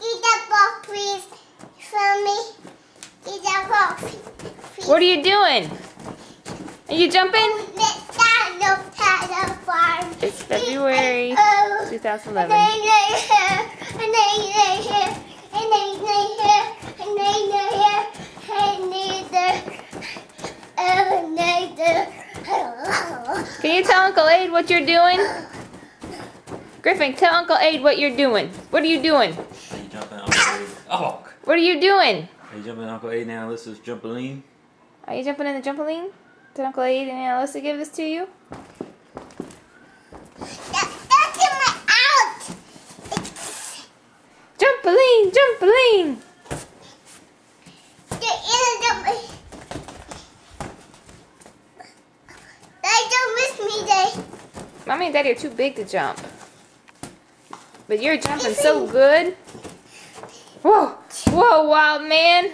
Get that ball, please. For me. Get that ball, please. What are you doing? Are you jumping? It's February 2011. Can you tell Uncle Aid what you're doing? Griffin, tell Uncle Aid what you're doing. What are you doing? Are you jumping Uncle Aid? Oh! What are you doing? Are you jumping Uncle Aid and Alyssa's trampoline? Are you jumping in the trampoline? Did Uncle Aid and Alyssa give this to you? That's in my out. Trampoline, trampoline. Don't miss me, Day. Mommy and Daddy are too big to jump. But you're jumping so good. Whoa, whoa, wild man.